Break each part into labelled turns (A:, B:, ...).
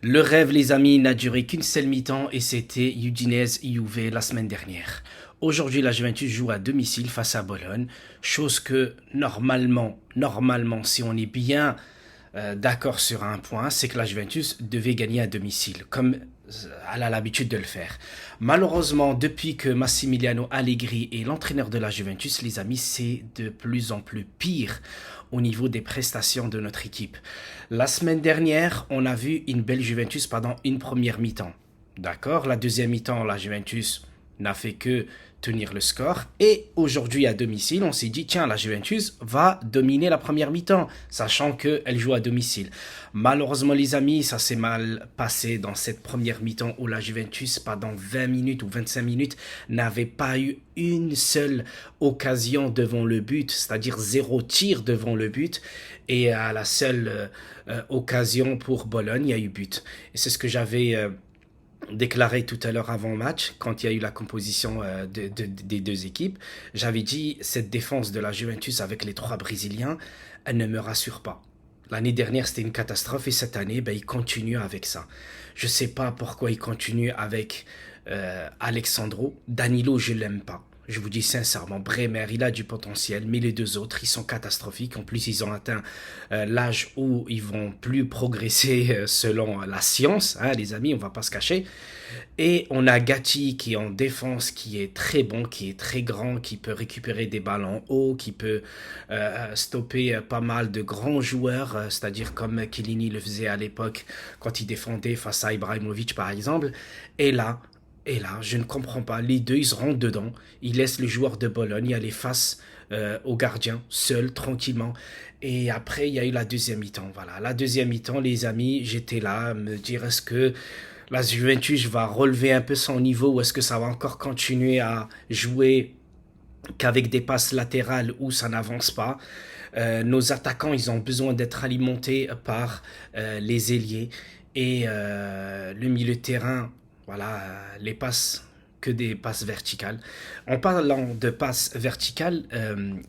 A: Le rêve, les amis, n'a duré qu'une seule mi-temps et c'était Udinese-Juve la semaine dernière. Aujourd'hui, la Juventus joue à domicile face à Bologne, chose que normalement, si on est bien d'accord sur un point, c'est que la Juventus devait gagner à domicile, comme elle a l'habitude de le faire. Malheureusement, depuis que Massimiliano Allegri est l'entraîneur de la Juventus, les amis, c'est de plus en plus pire au niveau des prestations de notre équipe. La semaine dernière, on a vu une belle Juventus pendant une première mi-temps. D'accord. La deuxième mi-temps, la Juventus n'a fait que tenir le score. Et aujourd'hui, à domicile, on s'est dit, tiens, la Juventus va dominer la première mi-temps, sachant qu'elle joue à domicile. Malheureusement, les amis, ça s'est mal passé dans cette première mi-temps où la Juventus, pendant 20 minutes ou 25 minutes, n'avait pas eu une seule occasion devant le but, c'est-à-dire zéro tir devant le but. Et à la seule occasion pour Bologne, il y a eu but. Et c'est ce que j'avais déclaré tout à l'heure avant match, quand il y a eu la composition des deux équipes. J'avais dit, cette défense de la Juventus avec les trois Brésiliens, elle ne me rassure pas. L'année dernière, c'était une catastrophe et cette année, ben, il continue avec ça. Je ne sais pas pourquoi il continue avec Alexandro. Danilo, je ne l'aime pas. Je vous dis sincèrement, Bremer, il a du potentiel, mais les deux autres, ils sont catastrophiques. En plus, ils ont atteint l'âge où ils vont plus progresser selon la science, hein, les amis, on va pas se cacher. Et on a Gatti qui est en défense, qui est très bon, qui est très grand, qui peut récupérer des ballons hauts, qui peut stopper pas mal de grands joueurs, c'est-à-dire comme Chiellini le faisait à l'époque quand il défendait face à Ibrahimovic par exemple. Et là, je ne comprends pas. Les deux, ils se rentrent dedans. Ils laissent le joueur de Bologne aller face au gardien, seul, tranquillement. Et après, il y a eu la deuxième mi-temps. Voilà, la deuxième mi-temps, les amis, j'étais là à me dire, est-ce que la Juventus va relever un peu son niveau ou est-ce que ça va encore continuer à jouer qu'avec des passes latérales où ça n'avance pas. Nos attaquants, ils ont besoin d'être alimentés par les ailiers et le milieu de terrain. Voilà, les passes, que des passes verticales. En parlant de passes verticales,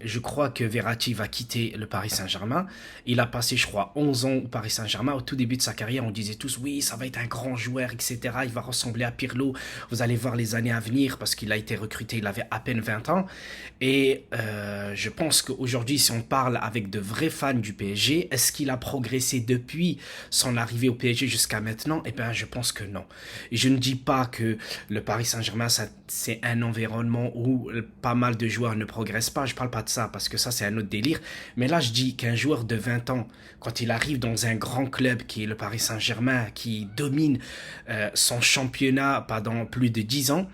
A: je crois que Verratti va quitter le Paris Saint-Germain. Il a passé, je crois, 11 ans au Paris Saint-Germain. Au tout début de sa carrière, on disait tous, oui, ça va être un grand joueur, etc. Il va ressembler à Pirlo. Vous allez voir les années à venir parce qu'il a été recruté, il avait à peine 20 ans. Et je pense qu'aujourd'hui, si on parle avec de vrais fans du PSG, est-ce qu'il a progressé depuis son arrivée au PSG jusqu'à maintenant? Eh bien, je pense que non. Et je ne dis pas que le Paris Saint-Germain, c'est un environnement où pas mal de joueurs ne progressent pas. Je parle pas de ça parce que ça, c'est un autre délire. Mais là, je dis qu'un joueur de 20 ans, quand il arrive dans un grand club qui est le Paris Saint-Germain, qui domine son championnat pendant plus de 10 ans,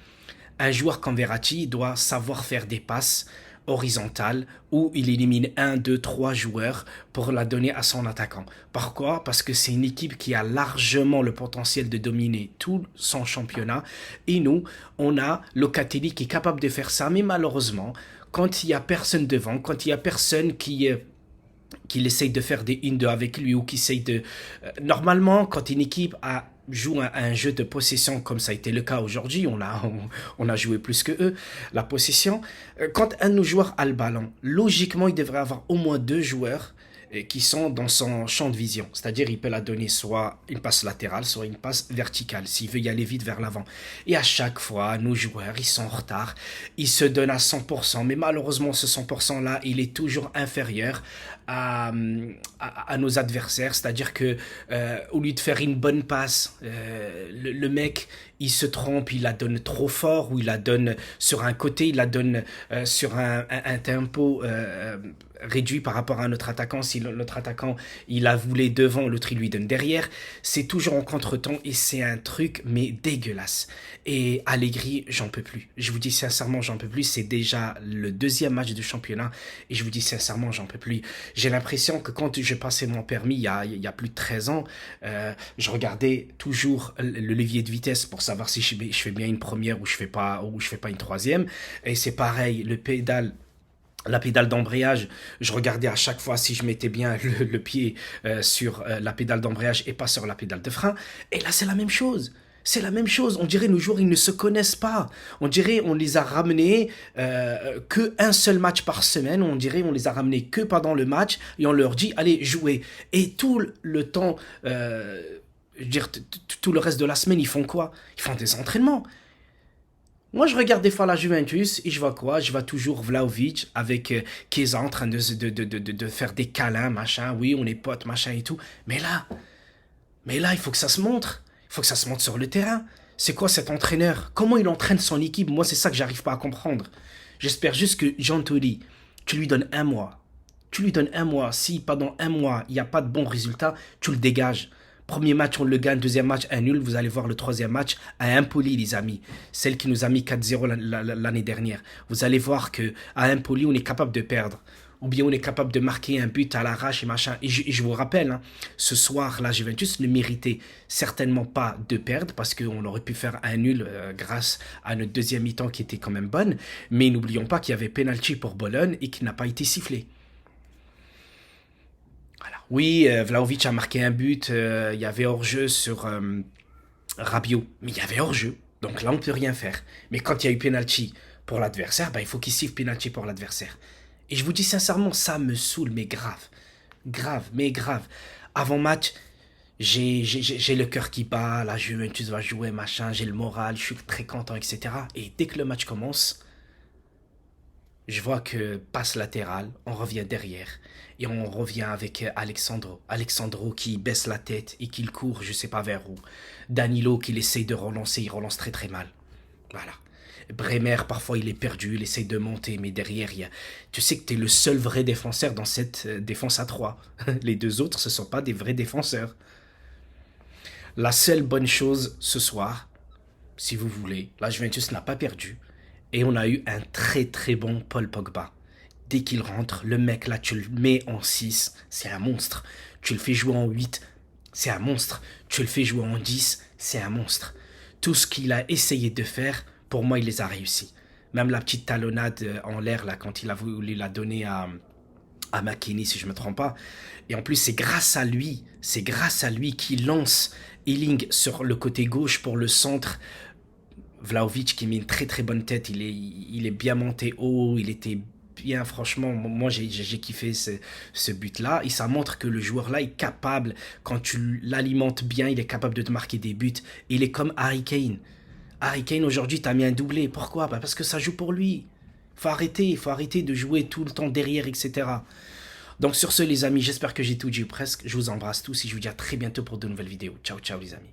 A: un joueur comme Verratti doit savoir faire des passes horizontale où il élimine un, deux, trois joueurs pour la donner à son attaquant. Pourquoi? Parce que c'est une équipe qui a largement le potentiel de dominer tout son championnat et nous, on a Locatelli qui est capable de faire ça, mais malheureusement, quand il y a personne devant, quand il y a personne qui essaye de faire des 1-2 avec lui ou qui essaye de... normalement, quand une équipe joue un jeu de possession comme ça a été le cas aujourd'hui, on a joué plus que eux, la possession, quand un de nos joueurs a le ballon, logiquement, il devrait avoir au moins deux joueurs qui sont dans son champ de vision. C'est-à-dire, il peut la donner soit une passe latérale, soit une passe verticale, s'il veut y aller vite vers l'avant. Et à chaque fois, nos joueurs, ils sont en retard, ils se donnent à 100%, mais malheureusement, ce 100%-là, il est toujours inférieur à nos adversaires. C'est-à-dire que au lieu de faire une bonne passe, le mec, il se trompe, il la donne trop fort, ou il la donne sur un côté, il la donne sur un tempo réduit par rapport à notre attaquant. Si notre attaquant il la voulait devant, l'autre il lui donne derrière. C'est toujours en contretemps et c'est un truc mais dégueulasse. Et Allegri, j'en peux plus. Je vous dis sincèrement, j'en peux plus. C'est déjà le deuxième match de championnat et je vous dis sincèrement, j'en peux plus. J'ai l'impression que quand je passais mon permis il y a plus de 13 ans, je regardais toujours le levier de vitesse pour savoir si je fais bien une première ou je fais pas une troisième. Et c'est pareil, la pédale d'embrayage, je regardais à chaque fois si je mettais bien le pied sur la pédale d'embrayage et pas sur la pédale de frein. Et là, c'est la même chose. C'est la même chose. On dirait nos joueurs, ils ne se connaissent pas. On dirait on les a ramenés que un seul match par semaine. On dirait on les a ramenés que pendant le match et on leur dit allez jouer. Et tout le temps Je veux dire, tout le reste de la semaine, ils font quoi? Ils font des entraînements. Moi, je regarde des fois la Juventus et je vois quoi? Je vois toujours Vlahovic avec Chiesa en train de faire des câlins, machin. Oui, on est potes, machin et tout. Mais là, il faut que ça se montre. Il faut que ça se montre sur le terrain. C'est quoi cet entraîneur? Comment il entraîne son équipe? Moi, c'est ça que j'arrive pas à comprendre. J'espère juste que Jean Toli, tu lui donnes un mois. Tu lui donnes un mois. Si pendant un mois, il n'y a pas de bons résultats, tu le dégages. Premier match, on le gagne. Deuxième match, un nul. Vous allez voir le troisième match à Empoli, les amis. Celle qui nous a mis 4-0 l'année dernière. Vous allez voir que à Empoli, on est capable de perdre. Ou bien on est capable de marquer un but à l'arrache et machin. Et je vous rappelle, hein, ce soir, la Juventus ne méritait certainement pas de perdre parce qu'on aurait pu faire un nul grâce à notre deuxième mi-temps qui était quand même bonne. Mais n'oublions pas qu'il y avait penalty pour Bologne et qu'il n'a pas été sifflé. Voilà. Oui, Vlahovic a marqué un but, il y avait hors-jeu sur Rabiot, mais il y avait hors-jeu, donc là on ne peut rien faire. Mais quand il y a eu penalty pour l'adversaire, ben, il faut qu'il siffle penalty pour l'adversaire. Et je vous dis sincèrement, ça me saoule, mais grave. Grave, mais grave. Avant match, j'ai le cœur qui bat, la Juventus va jouer, machin, j'ai le moral, je suis très content, etc. Et dès que le match commence, je vois que passe latéral, on revient derrière. Et on revient avec Alexandro. Alexandro qui baisse la tête et qui court, je sais pas vers où. Danilo qui essaye de relancer, il relance très très mal. Voilà. Bremer, parfois il est perdu, il essaye de monter, mais derrière, tu sais que tu es le seul vrai défenseur dans cette défense à 3. Les deux autres, ce ne sont pas des vrais défenseurs. La seule bonne chose ce soir, si vous voulez, la Juventus n'a pas perdu. Et on a eu un très très bon Paul Pogba. Dès qu'il rentre, le mec là, tu le mets en 6, c'est un monstre. Tu le fais jouer en 8, c'est un monstre. Tu le fais jouer en 10, c'est un monstre. Tout ce qu'il a essayé de faire, pour moi, il les a réussi. Même la petite talonnade en l'air, là, quand il a voulu la donner à McKinney, si je ne me trompe pas. Et en plus, c'est grâce à lui qu'il lance Ealing sur le côté gauche pour le centre. Vlahovic qui met une très très bonne tête, il est bien monté haut, il était bien, franchement, moi j'ai kiffé ce but-là, et ça montre que le joueur-là est capable, quand tu l'alimentes bien, il est capable de te marquer des buts. Il est comme Harry Kane. Harry Kane aujourd'hui t'as mis un doublé, pourquoi? Bah parce que ça joue pour lui. Il faut arrêter de jouer tout le temps derrière, etc. Donc sur ce les amis, j'espère que j'ai tout dit presque, je vous embrasse tous et je vous dis à très bientôt pour de nouvelles vidéos. Ciao ciao les amis.